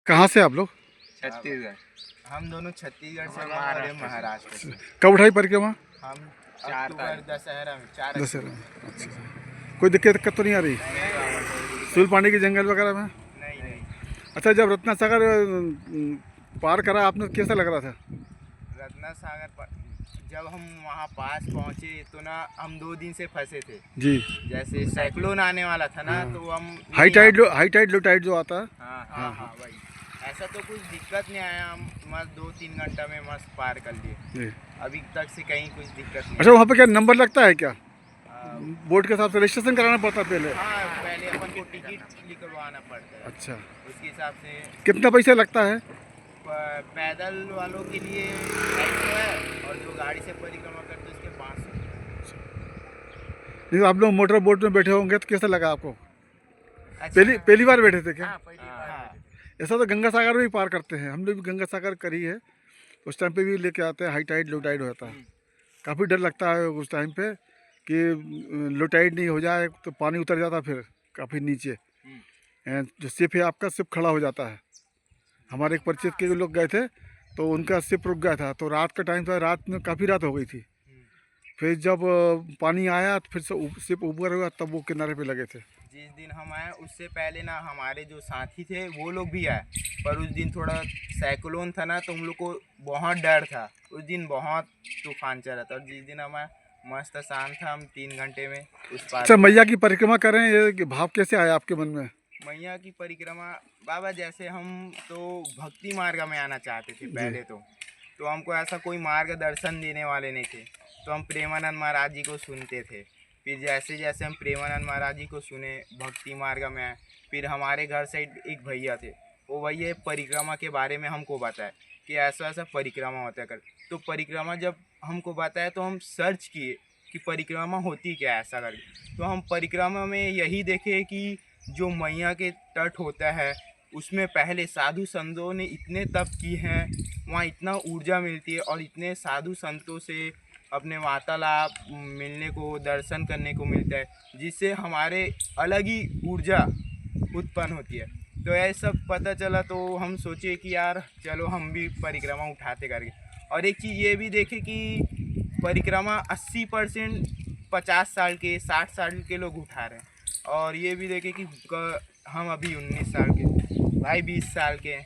कहाँ से आप लोग? छत्तीसगढ़। हम दोनों छत्तीसगढ़ से और ये महाराष्ट्र से। कब उठाई परिक्रमा? हम अक्टूबर दशहरा में 4 दशहरा में। अच्छा, कोई दिक्कत तो नहीं आ रही सूलपानी के जंगल वगैरह में? नहीं नहीं। अच्छा, जब रत्नासागर पार करा आपने, कैसा लग रहा था? रत्ना सागर पर जब हम वहाँ पास पहुँचे तो ना हम 2 दिन से फंसे थे। जी। जैसे साइक्लोन आने वाला था ना, तो हम हाई टाइड लो टाइड जो आता है। हाँ वही। ऐसा तो कुछ दिक्कत नहीं आया, हम मस्त 2-3 घंटा में मस्त पार कर लिए। अभी तक से कहीं कुछ दिक्कत नहीं। अच्छा, वहाँ पे क्या नंबर लगता है क्या? बोर्ड के हिसाब से रजिस्ट्रेशन कराना पड़ता है पहले? हाँ, पहले अपन को टिकट निकलवाना पड़ता है। अच्छा, उसके हिसाब से कितना पैसा लगता है? पैदल वालों के लिए 250 है और जो गाड़ी से परिक्रमा करते हैं उसके 500। नहीं, आप लोग मोटर बोट में बैठे होंगे तो कैसा लगा आपको? अच्छा। पहली बार बैठे थे क्या? हाँ, पहली बार। हाँ। ऐसा तो गंगा सागर में भी पार करते हैं, हम लोग भी गंगा सागर करी है। उस टाइम पे भी लेके आते हैं, हाई टाइड लो टाइड होता है। काफ़ी डर लगता है उस टाइम पे कि लो टाइड नहीं हो जाए तो पानी उतर जाता फिर काफ़ी नीचे। जो शिप है आपका, शिप खड़ा हो जाता है। हमारे एक परिचित के लोग गए थे तो उनका शिप रुक गया था, तो रात का टाइम था, रात में काफ़ी रात हो गई थी। फिर जब पानी आया तो फिर से शिप ऊपर हुआ, तब वो किनारे पे लगे थे। जिस दिन हम आए उससे पहले ना हमारे जो साथी थे वो लोग भी आए, पर उस दिन थोड़ा साइक्लोन था ना, तो हम लोग को बहुत डर था। उस दिन बहुत तूफान चला था और जिस दिन हम आए मस्त शांत था, हम 3 घंटे में उस पार। अच्छा, मैया की परिक्रमा करें, ये भाव कैसे आया आपके मन में? मैया की परिक्रमा बाबा, जैसे हम तो भक्ति मार्ग में आना चाहते थे पहले तो हमको ऐसा कोई मार्गदर्शन देने वाले नहीं थे, तो हम प्रेमानंद महाराज जी को सुनते थे। फिर जैसे जैसे हम प्रेमानंद महाराज जी को सुने, भक्ति मार्ग में आए, फिर हमारे घर से एक भैया थे, वो भैया परिक्रमा के बारे में हमको बताया कि ऐसा ऐसा परिक्रमा होता कर। तो परिक्रमा जब हमको बताया तो हम सर्च किए कि परिक्रमा होती क्या ऐसा करके। तो हम परिक्रमा में यही देखे कि जो मैया के तट होता है उसमें पहले साधु संतों ने इतने तप किए हैं, वहाँ इतना ऊर्जा मिलती है और इतने साधु संतों से अपने वार्तालाप मिलने को, दर्शन करने को मिलता है, जिससे हमारे अलग ही ऊर्जा उत्पन्न होती है। तो ये सब पता चला तो हम सोचे कि यार चलो हम भी परिक्रमा उठाते करके। और एक चीज़ ये भी देखे कि परिक्रमा 80% 50 साल के 60 साल के लोग उठा रहे हैं, और ये भी देखे कि हम अभी 19 साल के, भाई 20 साल के,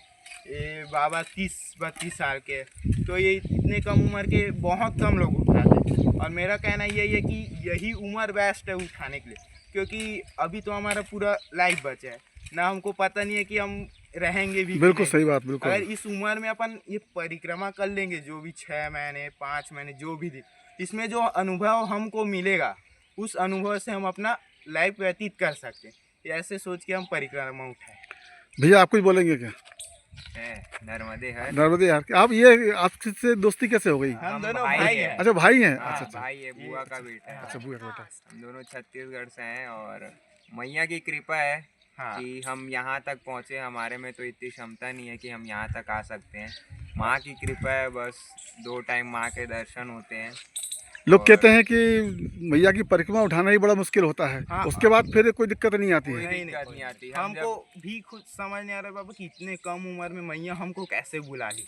ये बाबा 30-32 साल के, तो ये इतने कम उम्र के बहुत कम लोग उठाते हैं। और मेरा कहना यही है कि यही उम्र बेस्ट है उठाने के लिए, क्योंकि अभी तो हमारा पूरा लाइफ बचा है ना, हमको पता नहीं है कि हम रहेंगे भी। बिल्कुल सही बात, बिल्कुल। अगर इस उम्र में अपन ये परिक्रमा कर लेंगे, जो भी 6 महीने 5 महीने जो भी दिन, इसमें जो अनुभव हमको मिलेगा उस अनुभव से हम अपना लाइफ व्यतीत कर सकते हैं। ऐसे सोच के हम परिक्रमा उठाए। भैया आप कुछ बोलेंगे क्या? नर्मदे है। नर्मदे यार, आप ये आपसे दोस्ती कैसे हो गई? हम दोनों भाई हैं। अच्छा, भाई हैं। हाँ, अच्छा, भाई है, बुआ का बेटा है। अच्छा, बुआ का बेटा। हम दोनों छत्तीसगढ़ से हैं और मैया की कृपा है कि हम यहाँ तक पहुँचे। हमारे में तो इतनी क्षमता नहीं है कि हम यहाँ तक आ सकते हैं। माँ की कृपा है, बस 2 टाइम माँ के दर्शन होते हैं। लोग कहते हैं कि मैया की परिक्रमा उठाना ही बड़ा मुश्किल होता है। हाँ, उसके बाद फिर कोई दिक्कत नहीं आती है। कोई दिक्कत नहीं आती। हमको भी खुद समझ नहीं आ रहा बाबा कि इतने कम उम्र में मैया हमको कैसे बुला ली।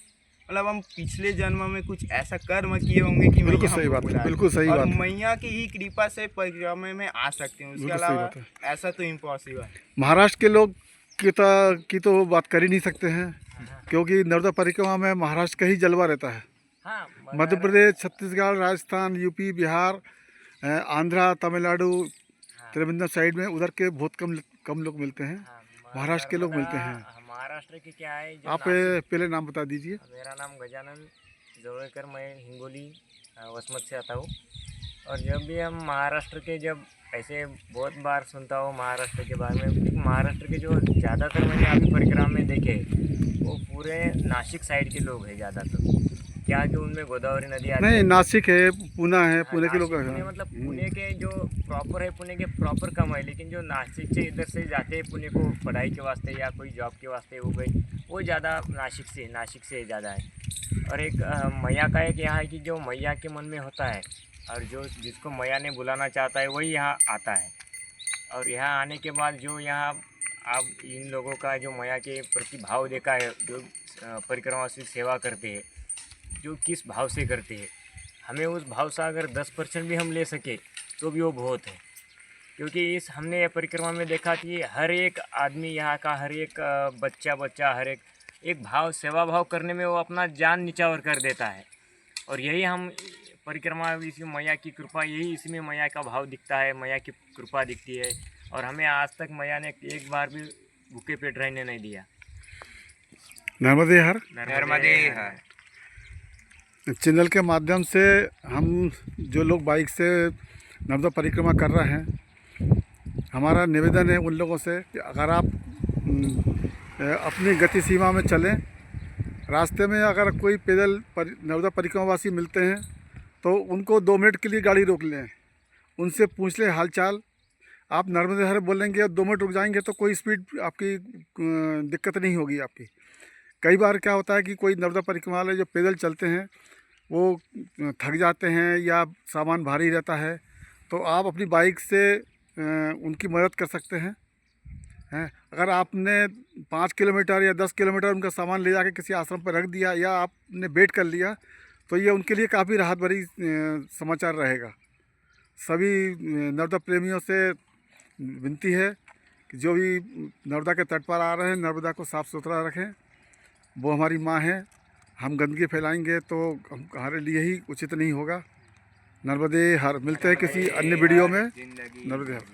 मतलब हम पिछले जन्म में कुछ ऐसा कर्म किए होंगे कि बिल्कुल सही बात, बिल्कुल सही बात। मैया की ही कृपा से परिक्रमा में आ सकते हैं, उसके अलावा ऐसा तो इम्पॉसिबल है। महाराष्ट्र के लोग की तो बात कर ही नहीं सकते हैं, क्योंकि नर्मदा परिक्रमा में महाराष्ट्र का ही जलवा रहता है। मध्य प्रदेश, छत्तीसगढ़, राजस्थान, यूपी, बिहार, आंध्रा, तमिलनाडु, त्रिवेंद्रम साइड में उधर के बहुत कम लोग मिलते हैं। महाराष्ट्र के लोग मिलते हैं। महाराष्ट्र के क्या है, आप पहले नाम बता दीजिए। मेरा नाम गजानन जोड़ेकर, मैं हिंगोली वसमत से आता हूँ। और जब भी हम महाराष्ट्र के, जब ऐसे बहुत बार सुनता हूँ महाराष्ट्र के बारे में, महाराष्ट्र के जो ज़्यादातर मैंने अभी परिक्रमा में देखे वो पूरे नासिक साइड के लोग हैं ज़्यादातर। क्या कि उनमें गोदावरी नदी आती है। नहीं, नासिक है, पुणे है, पुणे के लोग पुणे मतलब पुणे के जो प्रॉपर है, पुणे के प्रॉपर कम है, लेकिन जो नासिक से इधर से जाते हैं पुणे को पढ़ाई के वास्ते या कोई जॉब के वास्ते हो गई, वो ज़्यादा नासिक से ज़्यादा है। और एक मैया का एक यहाँ है कि जो मैया के मन में होता है और जो जिसको मैया ने बुलाना चाहता है वही यहाँ आता है। और यहाँ आने के बाद जो यहाँ आप इन लोगों का जो मैया के प्रति भाव देखा है, जो परिक्रमा से सेवा करते हैं, जो किस भाव से करते हैं, हमें उस भाव से अगर 10% भी हम ले सके तो भी वो बहुत है। क्योंकि इस हमने परिक्रमा में देखा कि हर एक आदमी यहाँ का, हर एक बच्चा हर एक भाव, सेवा भाव करने में वो अपना जान निछावर कर देता है। और यही हम परिक्रमा, इसी मैया की कृपा, यही इसमें मैया का भाव दिखता है, मैया की कृपा दिखती है। और हमें आज तक मैया ने एक बार भी भूखे पेट रहने नहीं दिया। नर्मदे हर नर्मदे हर चैनल के माध्यम से हम जो लोग बाइक से नर्मदा परिक्रमा कर रहे हैं, हमारा निवेदन है उन लोगों से कि अगर आप अपनी गति सीमा में चलें, रास्ते में अगर कोई पैदल नर्मदा परिक्रमावासी मिलते हैं तो उनको 2 मिनट के लिए गाड़ी रोक लें, उनसे पूछ लें हालचाल। आप नर्मदे हर बोलेंगे और 2 मिनट रुक जाएंगे तो कोई स्पीड आपकी दिक्कत नहीं होगी आपकी। कई बार क्या होता है कि कोई नर्मदा परिक्रमा वाले जो पैदल चलते हैं वो थक जाते हैं या सामान भारी रहता है, तो आप अपनी बाइक से उनकी मदद कर सकते हैं। अगर आपने 5 किलोमीटर या 10 किलोमीटर उनका सामान ले जाके किसी आश्रम पर रख दिया या आपने वेट कर लिया तो ये उनके लिए काफ़ी राहत भरी समाचार रहेगा। सभी नर्मदा प्रेमियों से विनती है कि जो भी नर्मदा के तट पर आ रहे हैं, नर्मदा को साफ़ सुथरा रखें। वो हमारी माँ है, हम गंदगी फैलाएंगे तो हमारे लिए ही उचित नहीं होगा। नर्मदे हर। मिलते हैं किसी अन्य वीडियो में। नर्मदे हर।